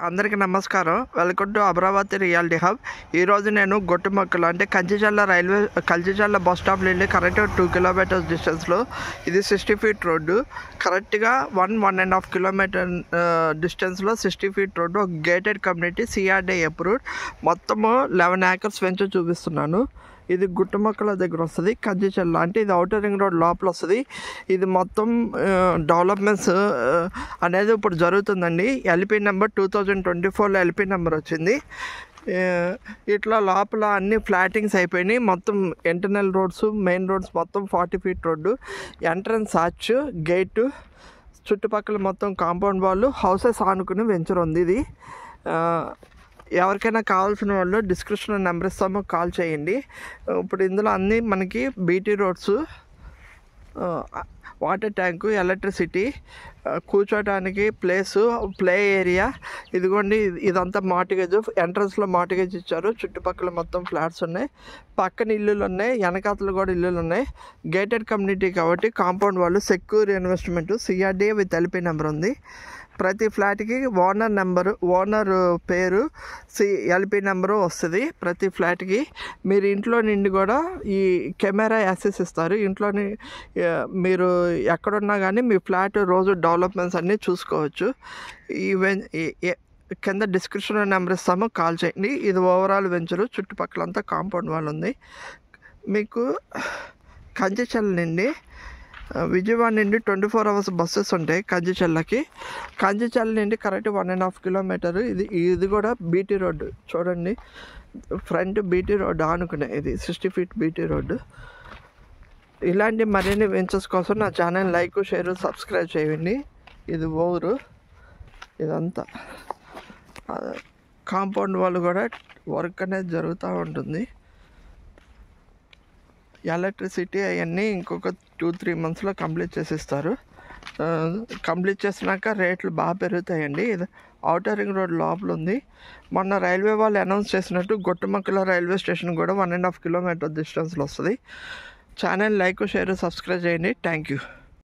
అందరికీ నమస్కారం. Welcome to Amaravati reality hub. ఈరోజు నేను గొట్టుమక్కలు అంటే కంచిచర్ల బస్ స్టాప్ నుండి కరెక్ట్గా 2 కిలోమీటర్స్ డిస్టెన్స్లో ఇది 60 ఫీట్ రోడ్డు. కరెక్ట్గా 1.5 కిలోమీటర్ డిస్టెన్స్లో 60 ఫీట్ రోడ్డు, ఒక గేటెడ్ కమ్యూనిటీ, CRDA అప్రూవ్డ్. మొత్తము 11 ఏకర్స్ వెంచర్ చూపిస్తున్నాను. ఇది గుట్టుమక్కల దగ్గర వస్తుంది, కంచిచర్ల అంటే ఇది ఔటర్ రింగ్ రోడ్ లోపల వస్తుంది. ఇది మొత్తం డెవలప్మెంట్స్ అనేది ఇప్పుడు జరుగుతుందండి. LP నెంబర్ 2024లో LP నెంబర్ వచ్చింది. ఇట్లా లోపల అన్ని ఫ్లాటింగ్స్ అయిపోయినాయి. మొత్తం ఇంటర్నల్ రోడ్స్, మెయిన్ రోడ్స్ మొత్తం 40 feet road, entrance arch, gate, చుట్టుపక్కల మొత్తం కాంపౌండ్ వాళ్ళు, హౌసెస్ ఆనుకుని వెంచర్ ఉంది ఇది. ఎవరికైనా కావాల్సిన వాళ్ళు డిస్క్రిప్షన్లో నెంబర్ ఇస్తామో కాల్ చేయండి. ఇప్పుడు ఇందులో అన్నీ మనకి BT roads, water tank, electricity, కూర్చోటానికి ప్లేసు, ప్లే ఏరియా, ఇదిగోండి ఇదంతా మార్టిగేజ్. ఎంట్రన్స్లో మార్టిగేజ్ ఇచ్చారు. చుట్టుపక్కల మొత్తం ఫ్లాట్స్ ఉన్నాయి, పక్కన ఇల్లులు ఉన్నాయి, వెనకాతలు కూడా ఇల్లులు ఉన్నాయి. గేటెడ్ కమ్యూనిటీ కాబట్టి కాంపౌండ్ వాళ్ళు, secure investment, CRDA with LP number ఉంది. ప్రతి ఫ్లాట్కి ఓనర్ పేరు, LP నెంబరు వస్తుంది ప్రతి ఫ్లాట్కి. మీరు ఇంట్లో నుండి కూడా ఈ కెమెరా యాక్సెస్ ఇస్తారు. ఇంట్లోని మీరు ఎక్కడున్నా కానీ మీ ఫ్లాట్ రోజు డెవలప్మెంట్స్ అన్నీ చూసుకోవచ్చు. కింద డిస్క్రిప్షన్లో నెంబర్ ఇస్తామో కాల్ చేయండి. ఇది ఓవరాల్ వెంచరు, చుట్టుపక్కలంతా కాంపౌండ్ వాళ్ళు ఉంది. మీకు కంచిచర్ల నుండి, విజయవాడ నుండి 24 అవర్స్ బస్సెస్ ఉంటాయి కంచిచర్ల నుండి కరెక్ట్ 1.5 కిలోమీటర్. ఇది కూడా BT రోడ్డు చూడండి, ఫ్రంట్ BT రోడ్డు ఆనుకునే ఇది 60 ఫీట్ BT రోడ్డు. ఇలాంటి మరిన్ని వెంచర్స్ కోసం నా ఛానల్ లైక్, షేర్, సబ్స్క్రైబ్ చేయండి. ఇది ఊరు, ఇదంతా కాంపౌండ్ వాళ్ళు కూడా వర్క్ అనేది జరుగుతూ ఉంటుంది. ఎలక్ట్రిసిటీ అవన్నీ ఇంకొక 2-3 మంత్స్లో కంప్లీట్ చేసిస్తారు. కంప్లీట్ చేసినాక రేట్లు బాగా పెరుగుతాయండి. ఇది ఔటర్ రింగ్ రోడ్ లోపల ఉంది. మొన్న రైల్వే వాళ్ళు అనౌన్స్ చేసినట్టు గుట్టుమక్కల రైల్వే స్టేషన్ కూడా 1.5 కిలోమీటర్ డిస్టెన్స్లో వస్తుంది. ఛానల్ లైక్, షేర్, సబ్స్క్రైబ్ చేయండి. Thank you.